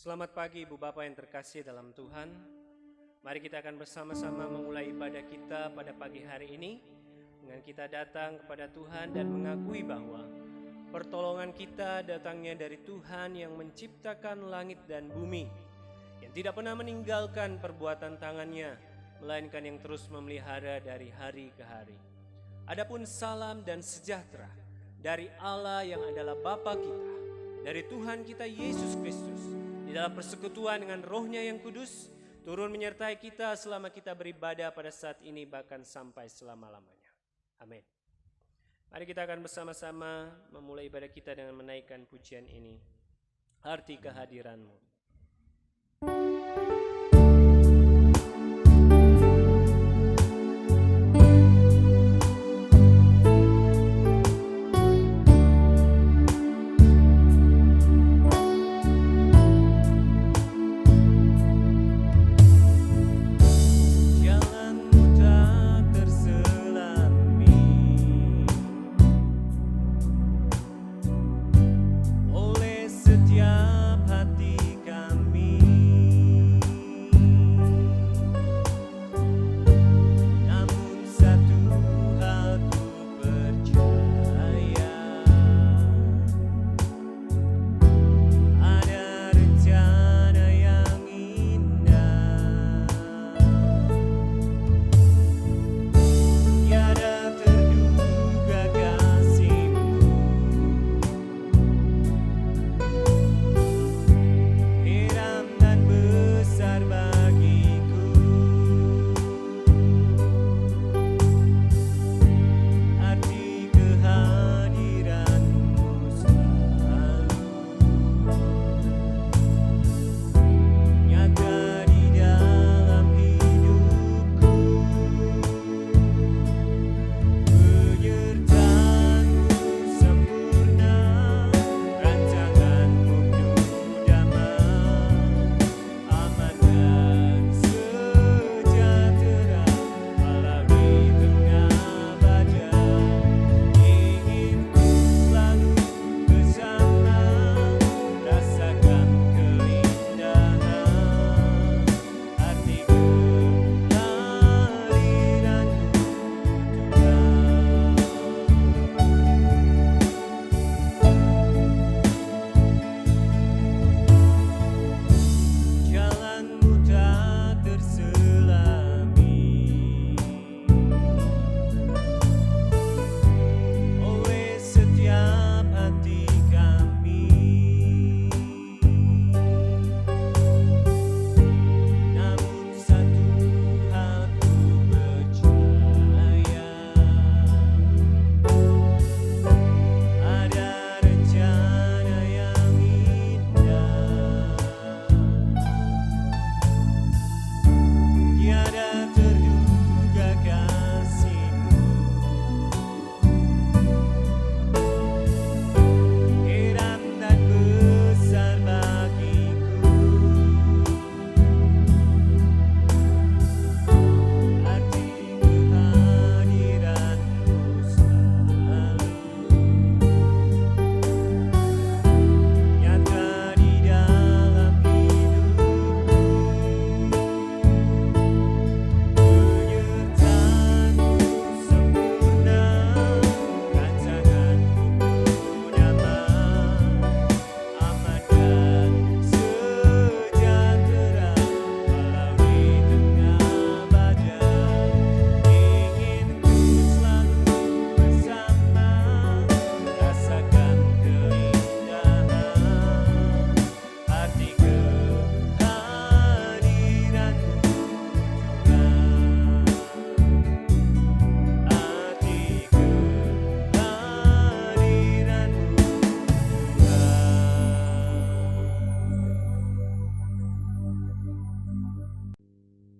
Selamat pagi Ibu Bapak yang terkasih dalam Tuhan. Mari kita akan bersama-sama memulai ibadah kita pada pagi hari ini dengan kita datang kepada Tuhan dan mengakui bahwa pertolongan kita datangnya dari Tuhan yang menciptakan langit dan bumi, yang tidak pernah meninggalkan perbuatan tangannya, melainkan yang terus memelihara dari hari ke hari. Adapun salam dan sejahtera dari Allah yang adalah Bapa kita, dari Tuhan kita Yesus Kristus, di dalam persekutuan dengan Roh-Nya yang kudus, turun menyertai kita selama kita beribadah pada saat ini bahkan sampai selama-lamanya. Amin. Mari kita akan bersama-sama memulai ibadah kita dengan menaikkan pujian ini. Arti kehadiran-Mu.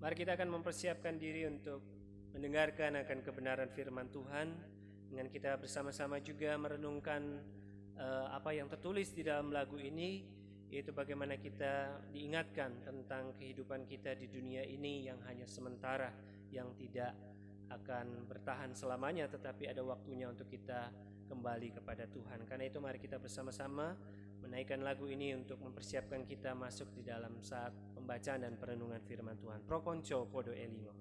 Mari kita akan mempersiapkan diri untuk mendengarkan akan kebenaran firman Tuhan dengan kita bersama-sama juga merenungkan apa yang tertulis di dalam lagu ini, yaitu bagaimana kita diingatkan tentang kehidupan kita di dunia ini yang hanya sementara, yang tidak akan bertahan selamanya, tetapi ada waktunya untuk kita kembali kepada Tuhan. Karena itu mari kita bersama-sama menaikkan lagu ini untuk mempersiapkan kita masuk di dalam saat pembacaan dan perenungan firman Tuhan. Pro konco podo elingo.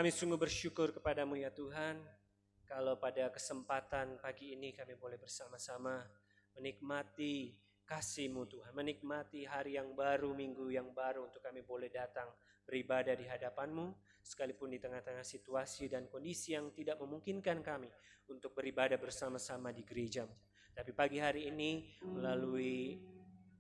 Kami sungguh bersyukur kepadamu ya Tuhan, kalau pada kesempatan pagi ini kami boleh bersama-sama menikmati kasih-Mu Tuhan, menikmati hari yang baru, minggu yang baru untuk kami boleh datang beribadah di hadapan-Mu, sekalipun di tengah-tengah situasi dan kondisi yang tidak memungkinkan kami untuk beribadah bersama-sama di gereja. Tapi pagi hari ini melalui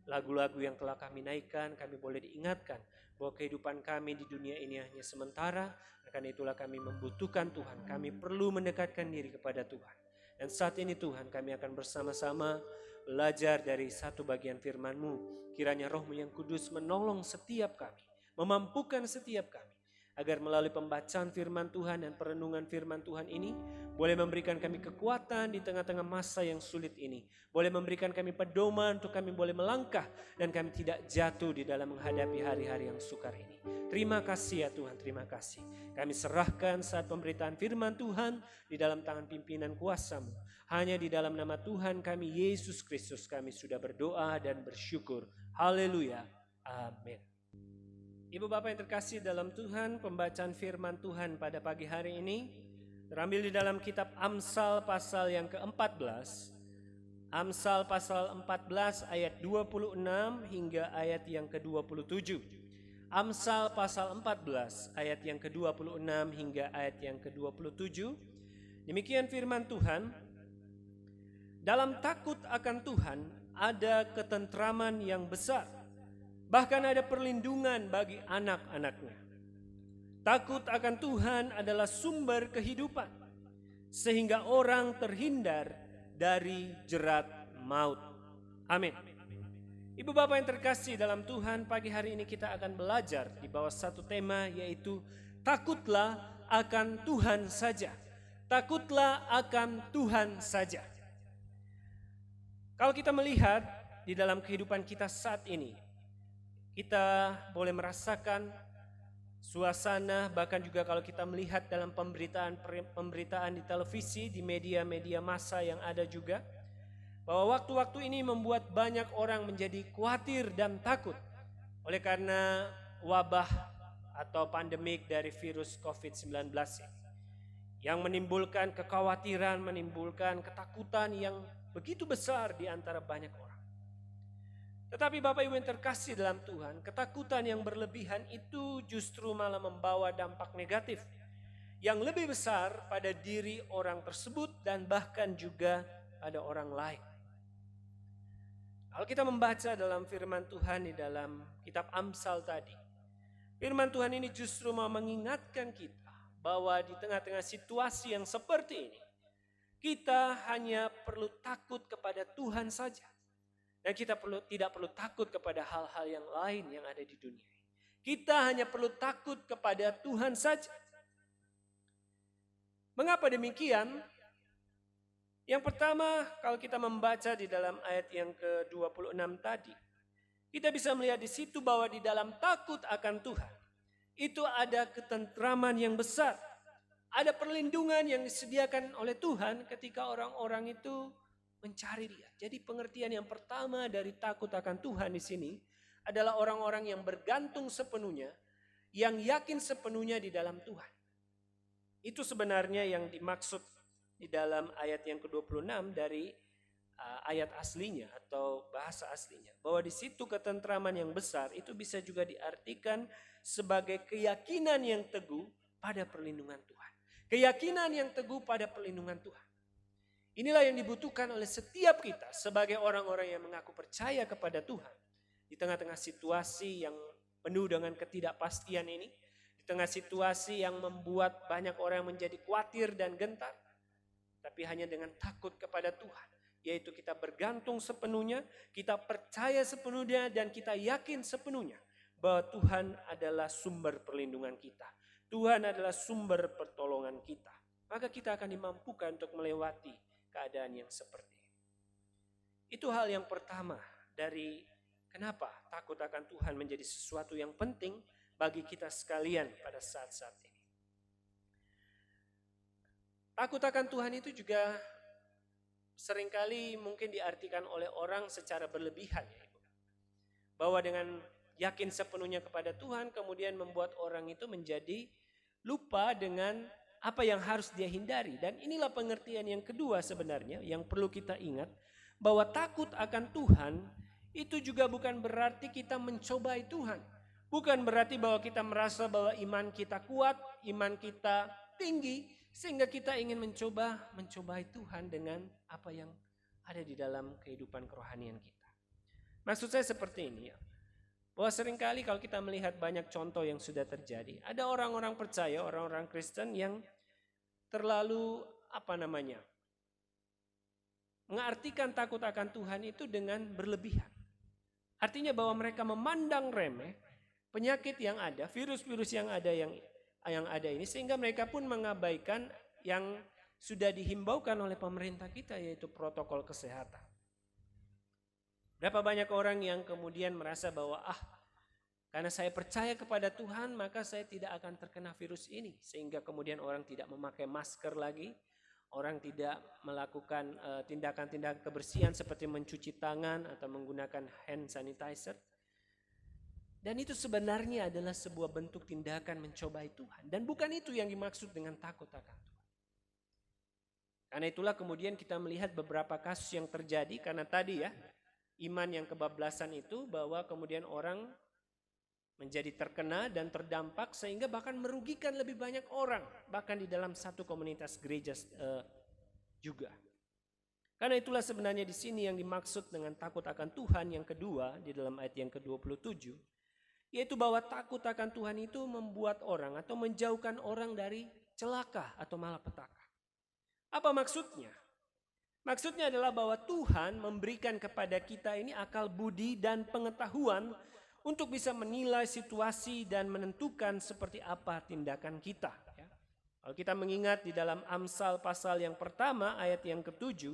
lagu-lagu yang telah kami naikkan, kami boleh diingatkan bahwa kehidupan kami di dunia ini hanya sementara. Karena itulah kami membutuhkan Tuhan, kami perlu mendekatkan diri kepada Tuhan. Dan saat ini Tuhan, kami akan bersama-sama belajar dari satu bagian firman-Mu. Kiranya Roh-Mu yang kudus menolong setiap kami, memampukan setiap kami, agar melalui pembacaan firman Tuhan dan perenungan firman Tuhan ini, boleh memberikan kami kekuatan di tengah-tengah masa yang sulit ini. Boleh memberikan kami pedoman untuk kami boleh melangkah dan kami tidak jatuh di dalam menghadapi hari-hari yang sukar ini. Terima kasih ya Tuhan, terima kasih. Kami serahkan saat pemberitaan firman Tuhan di dalam tangan pimpinan kuasa-Mu. Hanya di dalam nama Tuhan kami, Yesus Kristus, kami sudah berdoa dan bersyukur. Haleluya. Amin. Ibu Bapak yang terkasih dalam Tuhan, pembacaan firman Tuhan pada pagi hari ini terambil di dalam kitab Amsal pasal yang ke-14. Amsal pasal 14 ayat 26 hingga ayat yang ke-27. Amsal pasal 14 ayat yang ke-26 hingga ayat yang ke-27. Demikian firman Tuhan. Dalam takut akan Tuhan ada ketentraman yang besar. Bahkan ada perlindungan bagi anak-anaknya. Takut akan Tuhan adalah sumber kehidupan, sehingga orang terhindar dari jerat maut. Amin. Ibu Bapak yang terkasih dalam Tuhan, pagi hari ini kita akan belajar di bawah satu tema, yaitu takutlah akan Tuhan saja. Takutlah akan Tuhan saja. Kalau kita melihat di dalam kehidupan kita saat ini, kita boleh merasakan suasana, bahkan juga kalau kita melihat dalam pemberitaan di televisi, di media-media massa yang ada juga, bahwa waktu-waktu ini membuat banyak orang menjadi khawatir dan takut oleh karena wabah atau pandemik dari virus COVID-19 yang menimbulkan kekhawatiran, menimbulkan ketakutan yang begitu besar di antara banyak orang. Tetapi Bapak Ibu yang terkasih dalam Tuhan, ketakutan yang berlebihan itu justru malah membawa dampak negatif yang lebih besar pada diri orang tersebut dan bahkan juga pada orang lain. Kalau kita membaca dalam firman Tuhan di dalam kitab Amsal tadi, firman Tuhan ini justru mau mengingatkan kita bahwa di tengah-tengah situasi yang seperti ini, kita hanya perlu takut kepada Tuhan saja. Dan kita tidak perlu takut kepada hal-hal yang lain yang ada di dunia ini. Kita hanya perlu takut kepada Tuhan saja. Mengapa demikian? Yang pertama, kalau kita membaca di dalam ayat yang ke-26 tadi, kita bisa melihat di situ bahwa di dalam takut akan Tuhan, itu ada ketentraman yang besar. Ada perlindungan yang disediakan oleh Tuhan ketika orang-orang itu mencari Dia. Jadi pengertian yang pertama dari takut akan Tuhan di sini adalah orang-orang yang bergantung sepenuhnya, yang yakin sepenuhnya di dalam Tuhan. Itu sebenarnya yang dimaksud di dalam ayat yang ke-26 dari ayat aslinya atau bahasa aslinya. Bahwa di situ ketentraman yang besar itu bisa juga diartikan sebagai keyakinan yang teguh pada perlindungan Tuhan. Keyakinan yang teguh pada perlindungan Tuhan. Inilah yang dibutuhkan oleh setiap kita sebagai orang-orang yang mengaku percaya kepada Tuhan. Di tengah-tengah situasi yang penuh dengan ketidakpastian ini, di tengah situasi yang membuat banyak orang menjadi khawatir dan gentar, tapi hanya dengan takut kepada Tuhan, yaitu kita bergantung sepenuhnya, kita percaya sepenuhnya, dan kita yakin sepenuhnya bahwa Tuhan adalah sumber perlindungan kita. Tuhan adalah sumber pertolongan kita. Maka kita akan dimampukan untuk melewati keadaan yang seperti ini. Itu hal yang pertama dari kenapa takut akan Tuhan menjadi sesuatu yang penting bagi kita sekalian pada saat-saat ini. Takut akan Tuhan itu juga seringkali mungkin diartikan oleh orang secara berlebihan, ya Ibu. Bahwa dengan yakin sepenuhnya kepada Tuhan kemudian membuat orang itu menjadi lupa dengan apa yang harus dia hindari. Dan inilah pengertian yang kedua sebenarnya yang perlu kita ingat, bahwa takut akan Tuhan itu juga bukan berarti kita mencobai Tuhan. Bukan berarti bahwa kita merasa bahwa iman kita kuat, iman kita tinggi, sehingga kita ingin mencobai Tuhan dengan apa yang ada di dalam kehidupan kerohanian kita. Maksud saya seperti ini ya. Bahwa seringkali kalau kita melihat banyak contoh yang sudah terjadi, ada orang-orang percaya, orang-orang Kristen yang terlalu mengartikan takut akan Tuhan itu dengan berlebihan. Artinya bahwa mereka memandang remeh penyakit yang ada, virus-virus yang ada ini, sehingga mereka pun mengabaikan yang sudah dihimbaukan oleh pemerintah kita, yaitu protokol kesehatan. Berapa banyak orang yang kemudian merasa bahwa karena saya percaya kepada Tuhan maka saya tidak akan terkena virus ini. Sehingga kemudian orang tidak memakai masker lagi. Orang tidak melakukan tindakan-tindakan kebersihan seperti mencuci tangan atau menggunakan hand sanitizer. Dan itu sebenarnya adalah sebuah bentuk tindakan mencobai Tuhan. Dan bukan itu yang dimaksud dengan takut akan Tuhan. Karena itulah kemudian kita melihat beberapa kasus yang terjadi karena tadi ya, iman yang kebablasan itu bahwa kemudian orang menjadi terkena dan terdampak sehingga bahkan merugikan lebih banyak orang. Bahkan di dalam satu komunitas gereja juga. Karena itulah sebenarnya di sini yang dimaksud dengan takut akan Tuhan yang kedua di dalam ayat yang ke-27. Yaitu bahwa takut akan Tuhan itu membuat orang atau menjauhkan orang dari celaka atau malapetaka. Apa maksudnya? Maksudnya adalah bahwa Tuhan memberikan kepada kita ini akal budi dan pengetahuan untuk bisa menilai situasi dan menentukan seperti apa tindakan kita. Kalau kita mengingat di dalam Amsal pasal yang pertama ayat yang ke-7,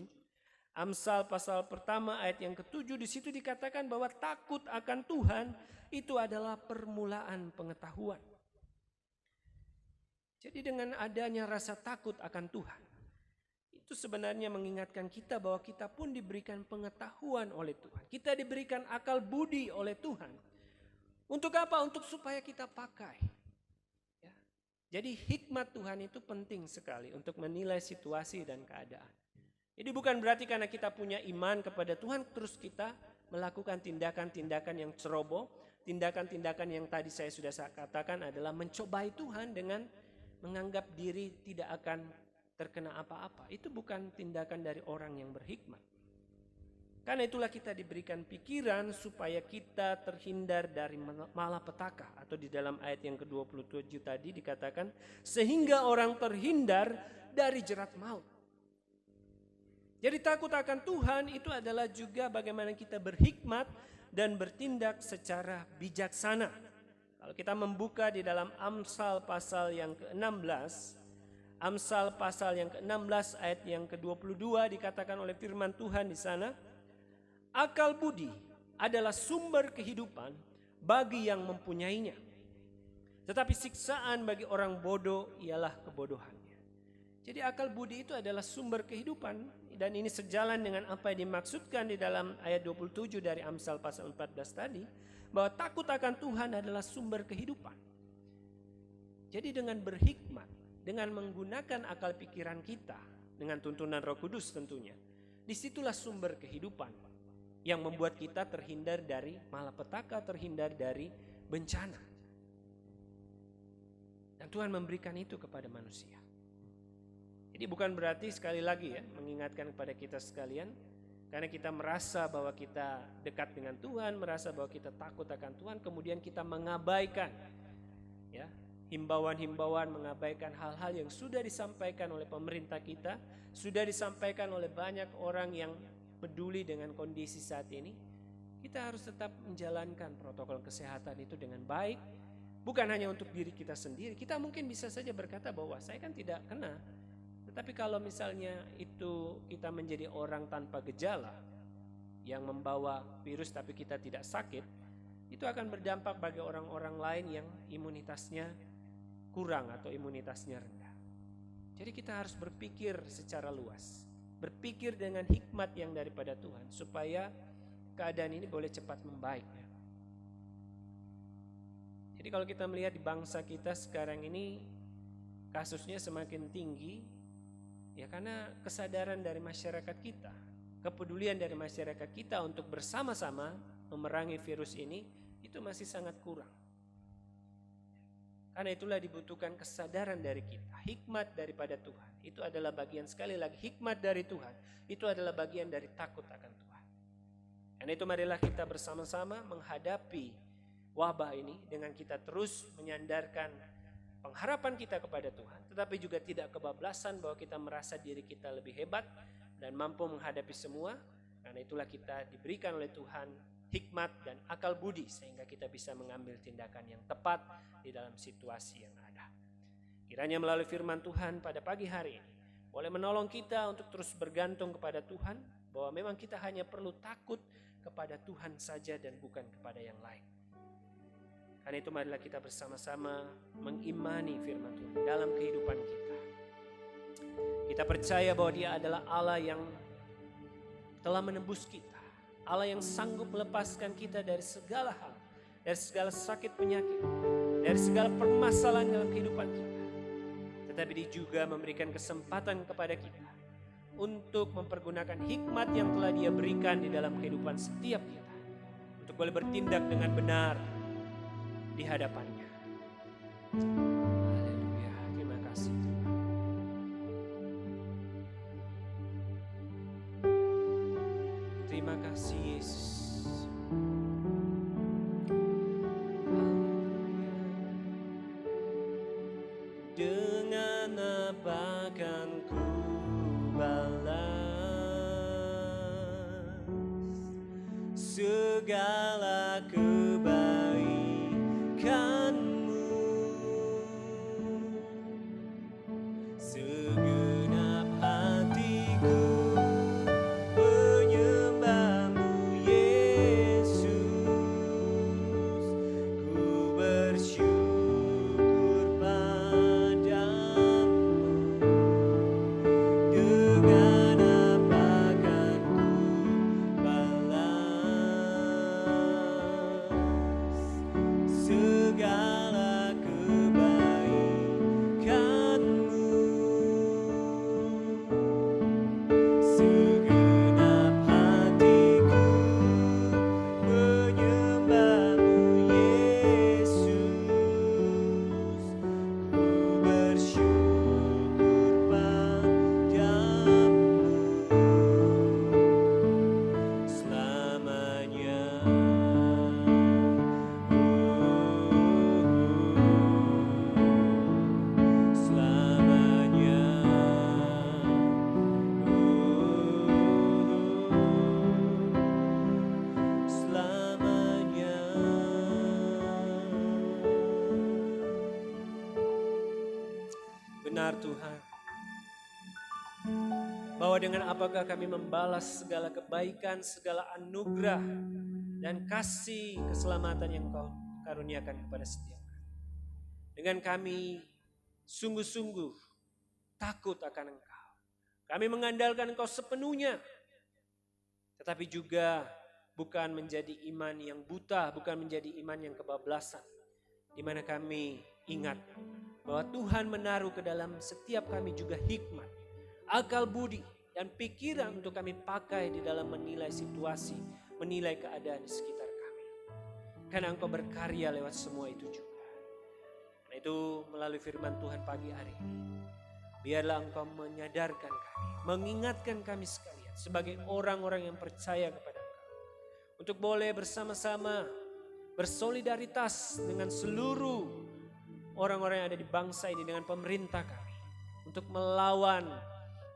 Amsal pasal pertama ayat yang ke-7, di situ dikatakan bahwa takut akan Tuhan itu adalah permulaan pengetahuan. Jadi dengan adanya rasa takut akan Tuhan, itu sebenarnya mengingatkan kita bahwa kita pun diberikan pengetahuan oleh Tuhan. Kita diberikan akal budi oleh Tuhan. Untuk apa? Untuk supaya kita pakai. Ya. Jadi hikmat Tuhan itu penting sekali untuk menilai situasi dan keadaan. Jadi bukan berarti karena kita punya iman kepada Tuhan terus kita melakukan tindakan-tindakan yang ceroboh. Tindakan-tindakan yang tadi saya sudah katakan adalah mencobai Tuhan dengan menganggap diri tidak akan terkena apa-apa. Itu bukan tindakan dari orang yang berhikmat. Karena itulah kita diberikan pikiran supaya kita terhindar dari malapetaka. Atau di dalam ayat yang ke-27 tadi dikatakan sehingga orang terhindar dari jerat maut. Jadi takut akan Tuhan itu adalah juga bagaimana kita berhikmat dan bertindak secara bijaksana. Kalau kita membuka di dalam Amsal pasal yang ke-16, Amsal pasal yang ke-16 ayat yang ke-22 dikatakan oleh firman Tuhan di sana, akal budi adalah sumber kehidupan bagi yang mempunyainya. Tetapi siksaan bagi orang bodoh ialah kebodohannya. Jadi akal budi itu adalah sumber kehidupan dan ini sejalan dengan apa yang dimaksudkan di dalam ayat 27 dari Amsal pasal 14 tadi, bahwa takut akan Tuhan adalah sumber kehidupan. Jadi dengan berhikmat, dengan menggunakan akal pikiran kita, dengan tuntunan Roh Kudus tentunya, disitulah sumber kehidupan yang membuat kita terhindar dari malapetaka, terhindar dari bencana. Dan Tuhan memberikan itu kepada manusia. Jadi bukan berarti sekali lagi ya mengingatkan kepada kita sekalian, karena kita merasa bahwa kita dekat dengan Tuhan, merasa bahwa kita takut akan Tuhan, kemudian kita mengabaikan ya himbauan-himbauan, mengabaikan hal-hal yang sudah disampaikan oleh pemerintah kita, sudah disampaikan oleh banyak orang yang peduli dengan kondisi saat ini. Kita harus tetap menjalankan protokol kesehatan itu dengan baik, bukan hanya untuk diri kita sendiri. Kita mungkin bisa saja berkata bahwa saya kan tidak kena. Tapi kalau misalnya itu kita menjadi orang tanpa gejala yang membawa virus tapi kita tidak sakit, itu akan berdampak bagi orang-orang lain yang imunitasnya kurang atau imunitasnya rendah. Jadi kita harus berpikir secara luas, berpikir dengan hikmat yang daripada Tuhan supaya keadaan ini boleh cepat membaik. Jadi kalau kita melihat di bangsa kita sekarang ini kasusnya semakin tinggi. Ya karena kesadaran dari masyarakat kita, kepedulian dari masyarakat kita untuk bersama-sama memerangi virus ini itu masih sangat kurang. Karena itulah dibutuhkan kesadaran dari kita, hikmat daripada Tuhan. Itu adalah bagian sekali lagi hikmat dari Tuhan. Itu adalah bagian dari takut akan Tuhan. Karena itu marilah kita bersama-sama menghadapi wabah ini dengan kita terus menyandarkan pengharapan kita kepada Tuhan, tetapi juga tidak kebablasan bahwa kita merasa diri kita lebih hebat dan mampu menghadapi semua. Karena itulah kita diberikan oleh Tuhan hikmat dan akal budi sehingga kita bisa mengambil tindakan yang tepat di dalam situasi yang ada. Kiranya melalui firman Tuhan pada pagi hari ini boleh menolong kita untuk terus bergantung kepada Tuhan, bahwa memang kita hanya perlu takut kepada Tuhan saja dan bukan kepada yang lain. Karena itu marilah kita bersama-sama mengimani firman Tuhan dalam kehidupan kita. Kita percaya bahwa Dia adalah Allah yang telah menebus kita. Allah yang sanggup melepaskan kita dari segala hal, dari segala sakit penyakit, dari segala permasalahan dalam kehidupan kita. Tetapi Dia juga memberikan kesempatan kepada kita untuk mempergunakan hikmat yang telah Dia berikan di dalam kehidupan setiap kita, untuk boleh bertindak dengan benar di hadapannya. Haleluya, terima kasih Tuhan. Terima kasih Yesus. Haleluya. Dengan apa kan ku balas segala kebaikanmu, segenap hatiku benar Tuhan, bahwa dengan apakah kami membalas segala kebaikan, segala anugerah dan kasih keselamatan yang Kau karuniakan kepada setiap kami. Dengan kami sungguh-sungguh takut akan Engkau. Kami mengandalkan Engkau sepenuhnya, tetapi juga bukan menjadi iman yang buta, bukan menjadi iman yang kebablasan, di mana kami ingat bahwa Tuhan menaruh ke dalam setiap kami juga hikmat, akal budi, dan pikiran untuk kami pakai di dalam menilai situasi, menilai keadaan di sekitar kami. Karena Engkau berkarya lewat semua itu juga. Karena itu melalui firman Tuhan pagi hari ini, biarlah Engkau menyadarkan kami, mengingatkan kami sekalian sebagai orang-orang yang percaya kepada Engkau, untuk boleh bersama-sama bersolidaritas dengan seluruh orang-orang yang ada di bangsa ini, dengan pemerintah kami, untuk melawan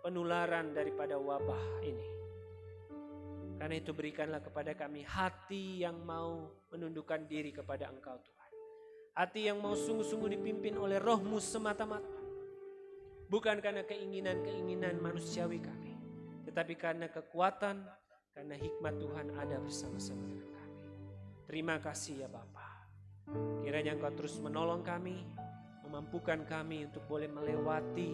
penularan daripada wabah ini. Karena itu berikanlah kepada kami hati yang mau menundukkan diri kepada Engkau Tuhan. Hati yang mau sungguh-sungguh dipimpin oleh Roh-Mu semata-mata. Bukan karena keinginan-keinginan manusiawi kami, tetapi karena kekuatan, karena hikmat Tuhan ada bersama-sama dengan kami. Terima kasih ya Bapa. Kiranya Engkau terus menolong kami, memampukan kami untuk boleh melewati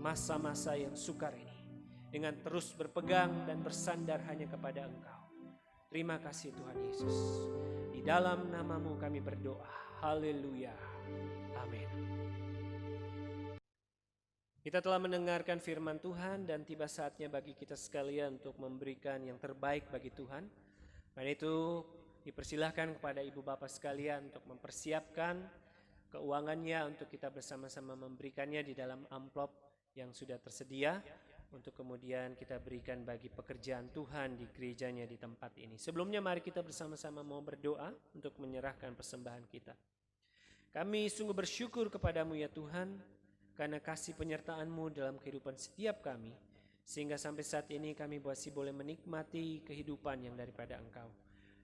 masa-masa yang sukar ini dengan terus berpegang dan bersandar hanya kepada Engkau. Terima kasih Tuhan Yesus. Di dalam nama-Mu kami berdoa. Haleluya. Amin. Kita telah mendengarkan firman Tuhan dan tiba saatnya bagi kita sekalian untuk memberikan yang terbaik bagi Tuhan. Karena itu dipersilahkan kepada ibu bapak sekalian untuk mempersiapkan keuangannya untuk kita bersama-sama memberikannya di dalam amplop yang sudah tersedia untuk kemudian kita berikan bagi pekerjaan Tuhan di gerejanya di tempat ini. Sebelumnya mari kita bersama-sama mau berdoa untuk menyerahkan persembahan kita. Kami sungguh bersyukur kepadamu ya Tuhan, karena kasih penyertaan-Mu dalam kehidupan setiap kami, sehingga sampai saat ini kami masih boleh menikmati kehidupan yang daripada Engkau.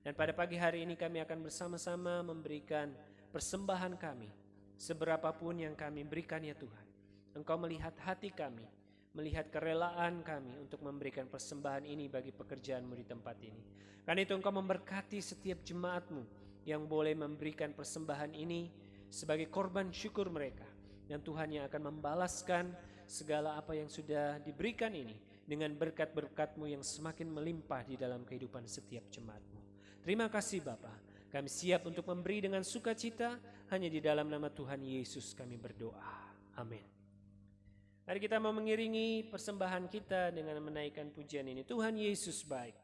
Dan pada pagi hari ini kami akan bersama-sama memberikan persembahan kami, seberapapun yang kami berikan ya Tuhan. Engkau melihat hati kami, melihat kerelaan kami untuk memberikan persembahan ini bagi pekerjaan-Mu di tempat ini. Karena itu Engkau memberkati setiap jemaat-Mu yang boleh memberikan persembahan ini sebagai korban syukur mereka. Dan Tuhan yang akan membalaskan segala apa yang sudah diberikan ini dengan berkat-berkat-Mu yang semakin melimpah di dalam kehidupan setiap jemaat-Mu. Terima kasih Bapa. Kami siap untuk memberi dengan sukacita, hanya di dalam nama Tuhan Yesus kami berdoa. Amin. Mari kita mau mengiringi persembahan kita dengan menaikkan pujian ini. Tuhan Yesus baik.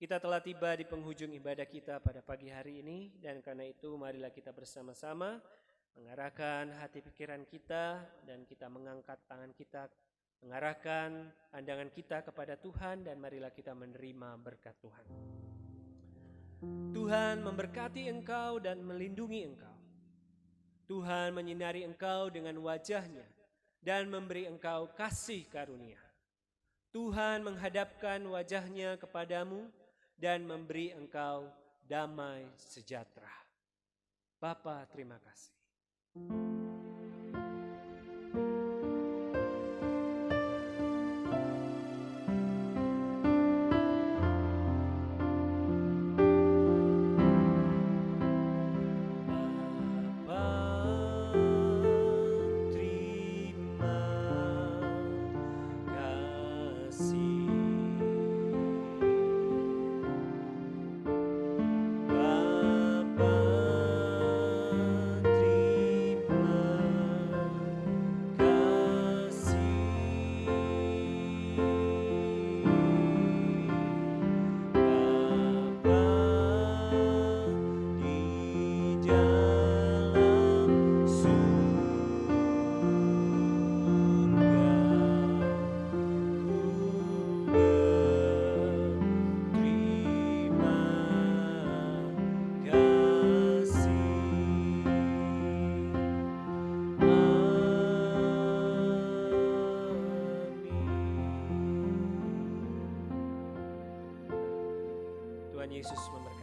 Kita telah tiba di penghujung ibadah kita pada pagi hari ini, dan karena itu marilah kita bersama-sama mengarahkan hati pikiran kita dan kita mengangkat tangan kita, mengarahkan pandangan kita kepada Tuhan, dan marilah kita menerima berkat Tuhan. Tuhan memberkati engkau dan melindungi engkau. Tuhan menyinari engkau dengan wajah-Nya dan memberi engkau kasih karunia. Tuhan menghadapkan wajah-Nya kepadamu dan memberi engkau damai sejahtera. Bapa, terima kasih. Tuhan Yesus memberkati.